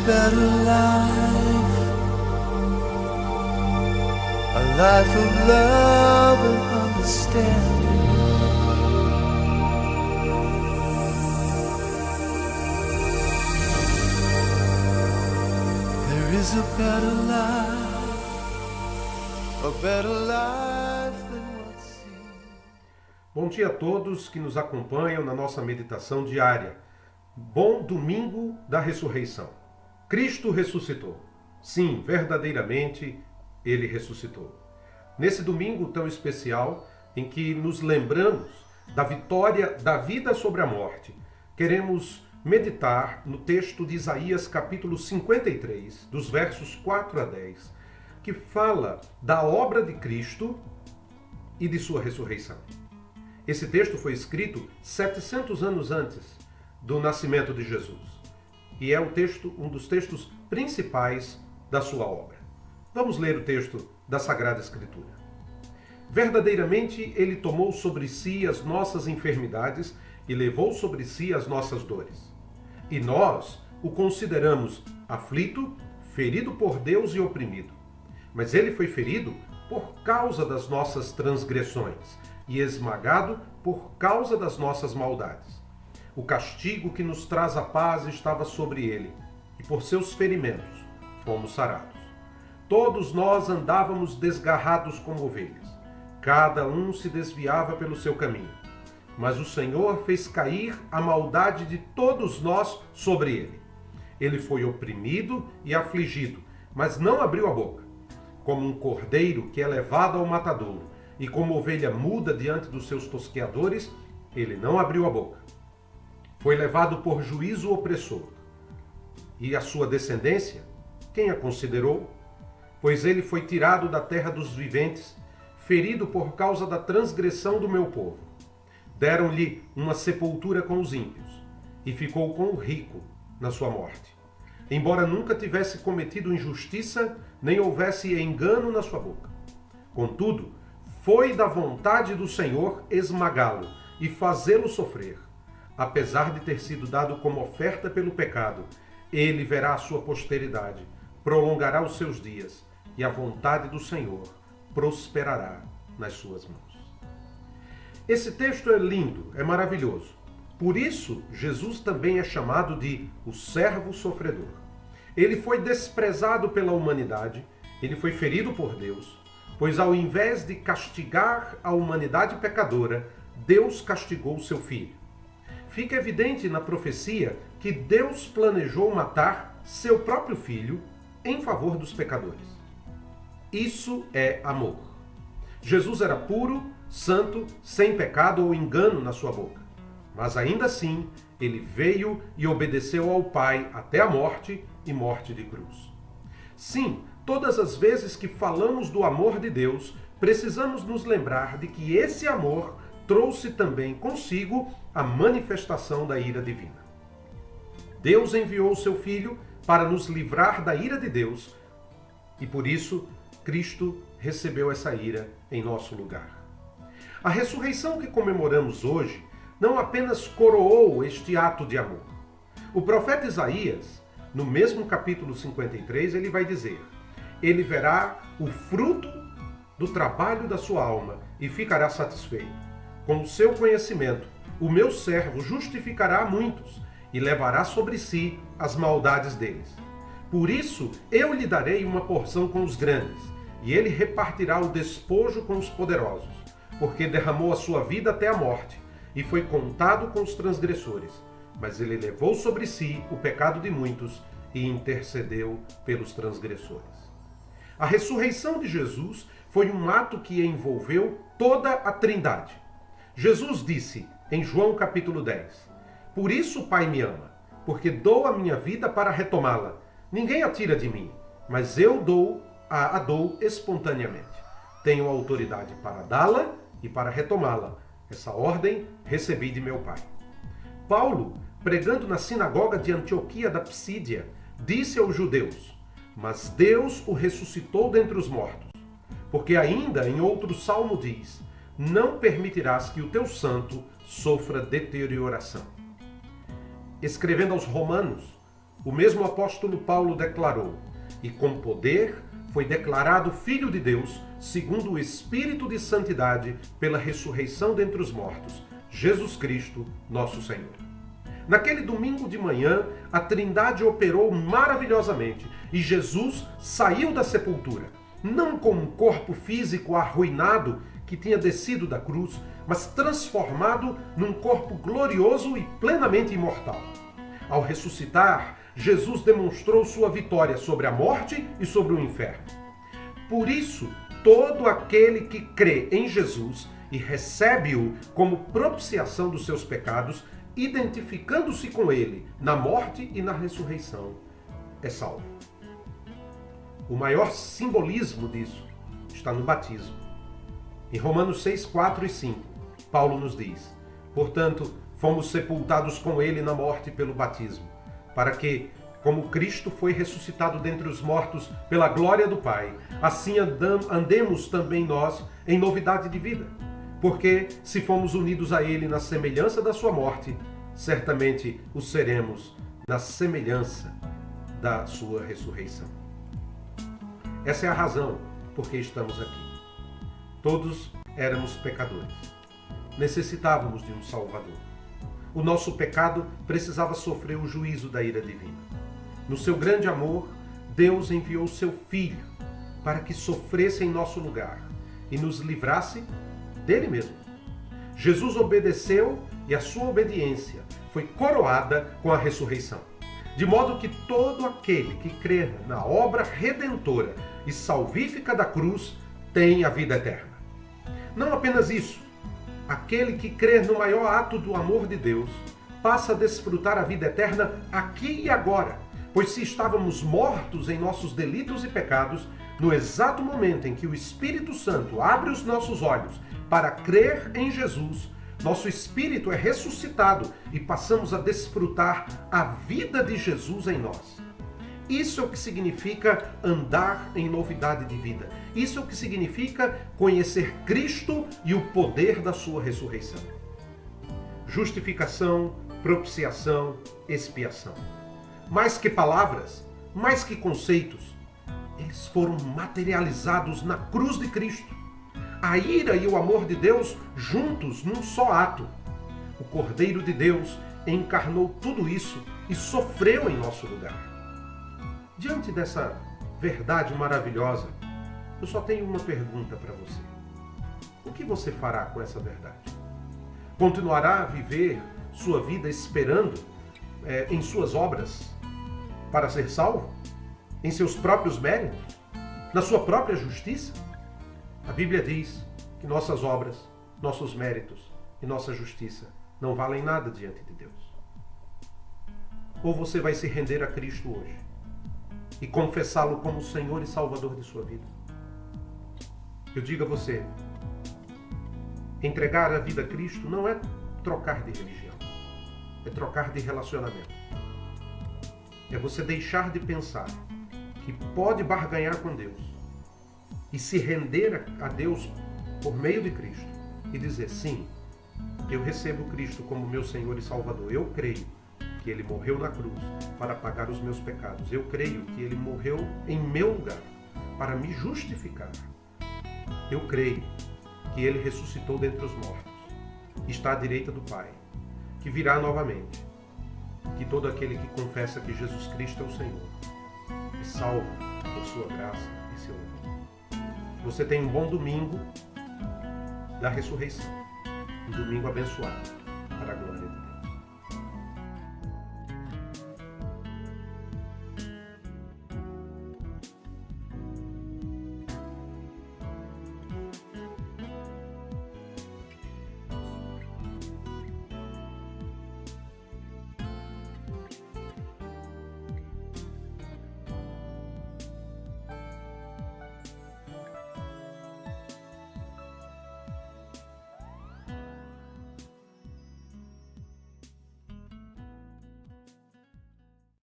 better life, a life of love and understanding. There is a better life than what seems. Bom dia a todos que nos acompanham na nossa meditação diária. Bom domingo da ressurreição. Cristo ressuscitou. Sim, verdadeiramente, Ele ressuscitou. Nesse domingo tão especial, em que nos lembramos da vitória da vida sobre a morte, queremos meditar no texto de Isaías capítulo 53, dos versos 4 a 10, que fala da obra de Cristo e de sua ressurreição. Esse texto foi escrito 700 anos antes do nascimento de Jesus. E é um dos textos principais da sua obra. Vamos ler o texto da Sagrada Escritura. Verdadeiramente, Ele tomou sobre si as nossas enfermidades e levou sobre si as nossas dores. E nós o consideramos aflito, ferido por Deus e oprimido. Mas Ele foi ferido por causa das nossas transgressões e esmagado por causa das nossas maldades. O castigo que nos traz a paz estava sobre ele, e por seus ferimentos fomos sarados. Todos nós andávamos desgarrados como ovelhas. Cada um se desviava pelo seu caminho. Mas o Senhor fez cair a maldade de todos nós sobre ele. Ele foi oprimido e afligido, mas não abriu a boca. Como um cordeiro que é levado ao matadouro, e como ovelha muda diante dos seus tosqueadores, ele não abriu a boca. Foi levado por juízo opressor. E a sua descendência, quem a considerou? Pois ele foi tirado da terra dos viventes, ferido por causa da transgressão do meu povo. Deram-lhe uma sepultura com os ímpios, e ficou com o rico na sua morte. Embora nunca tivesse cometido injustiça, nem houvesse engano na sua boca. Contudo, foi da vontade do Senhor esmagá-lo e fazê-lo sofrer. Apesar de ter sido dado como oferta pelo pecado, ele verá a sua posteridade, prolongará os seus dias, e a vontade do Senhor prosperará nas suas mãos. Esse texto é lindo, é maravilhoso. Por isso, Jesus também é chamado de o servo sofredor. Ele foi desprezado pela humanidade, ele foi ferido por Deus, pois ao invés de castigar a humanidade pecadora, Deus castigou seu filho. Fica evidente na profecia que Deus planejou matar seu próprio filho em favor dos pecadores. Isso é amor. Jesus era puro, santo, sem pecado ou engano na sua boca. Mas ainda assim, ele veio e obedeceu ao Pai até a morte e morte de cruz. Sim, todas as vezes que falamos do amor de Deus, precisamos nos lembrar de que esse amor trouxe também consigo a manifestação da ira divina. Deus enviou o seu Filho para nos livrar da ira de Deus e por isso Cristo recebeu essa ira em nosso lugar. A ressurreição que comemoramos hoje não apenas coroou este ato de amor. O profeta Isaías, no mesmo capítulo 53, ele vai dizer: ele verá o fruto do trabalho da sua alma e ficará satisfeito. Com o seu conhecimento, o meu servo justificará a muitos e levará sobre si as maldades deles. Por isso, eu lhe darei uma porção com os grandes, e ele repartirá o despojo com os poderosos, porque derramou a sua vida até a morte, e foi contado com os transgressores. Mas ele levou sobre si o pecado de muitos e intercedeu pelos transgressores. A ressurreição de Jesus foi um ato que envolveu toda a Trindade. Jesus disse em João capítulo 10, por isso o Pai me ama, porque dou a minha vida para retomá-la. Ninguém a tira de mim, mas eu a dou espontaneamente. Tenho autoridade para dá-la e para retomá-la. Essa ordem recebi de meu Pai. Paulo, pregando na sinagoga de Antioquia da Psídia, disse aos judeus, mas Deus o ressuscitou dentre os mortos. Porque ainda em outro salmo diz, não permitirás que o teu santo sofra deterioração. Escrevendo aos Romanos, o mesmo apóstolo Paulo declarou: e com poder foi declarado Filho de Deus, segundo o Espírito de Santidade, pela ressurreição dentre os mortos, Jesus Cristo, nosso Senhor. Naquele domingo de manhã, a Trindade operou maravilhosamente e Jesus saiu da sepultura, não com um corpo físico arruinado que tinha descido da cruz, mas transformado num corpo glorioso e plenamente imortal. Ao ressuscitar, Jesus demonstrou sua vitória sobre a morte e sobre o inferno. Por isso, todo aquele que crê em Jesus e recebe-o como propiciação dos seus pecados, identificando-se com ele na morte e na ressurreição, é salvo. O maior simbolismo disso está no batismo. Em Romanos 6, 4 e 5, Paulo nos diz: portanto, fomos sepultados com ele na morte pelo batismo, para que, como Cristo foi ressuscitado dentre os mortos pela glória do Pai, assim andemos também nós em novidade de vida. Porque, se fomos unidos a ele na semelhança da sua morte, certamente o seremos na semelhança da sua ressurreição. Essa é a razão por que estamos aqui. Todos éramos pecadores. Necessitávamos de um Salvador. O nosso pecado precisava sofrer o juízo da ira divina. No seu grande amor, Deus enviou seu Filho para que sofresse em nosso lugar e nos livrasse dele mesmo. Jesus obedeceu e a sua obediência foi coroada com a ressurreição. De modo que todo aquele que crer na obra redentora e salvífica da cruz tem a vida eterna. Não apenas isso, aquele que crer no maior ato do amor de Deus passa a desfrutar a vida eterna aqui e agora, pois se estávamos mortos em nossos delitos e pecados, no exato momento em que o Espírito Santo abre os nossos olhos para crer em Jesus, nosso espírito é ressuscitado e passamos a desfrutar a vida de Jesus em nós. Isso é o que significa andar em novidade de vida. Isso é o que significa conhecer Cristo e o poder da sua ressurreição. Justificação, propiciação, expiação. Mais que palavras, mais que conceitos, eles foram materializados na cruz de Cristo. A ira e o amor de Deus juntos num só ato. O Cordeiro de Deus encarnou tudo isso e sofreu em nosso lugar. Diante dessa verdade maravilhosa, eu só tenho uma pergunta para você. O que você fará com essa verdade? Continuará a viver sua vida esperando em suas obras para ser salvo? Em seus próprios méritos? Na sua própria justiça? A Bíblia diz que nossas obras, nossos méritos e nossa justiça não valem nada diante de Deus. Ou você vai se render a Cristo hoje e confessá-lo como Senhor e Salvador de sua vida? Eu digo a você, entregar a vida a Cristo não é trocar de religião, é trocar de relacionamento. É você deixar de pensar que pode barganhar com Deus e se render a Deus por meio de Cristo e dizer: sim, eu recebo Cristo como meu Senhor e Salvador. Eu creio que Ele morreu na cruz para pagar os meus pecados. Eu creio que Ele morreu em meu lugar para me justificar. Eu creio que Ele ressuscitou dentre os mortos, está à direita do Pai, que virá novamente, que todo aquele que confessa que Jesus Cristo é o Senhor é salvo por sua graça e seu amor. Você tem um bom domingo da ressurreição, um domingo abençoado para a glória.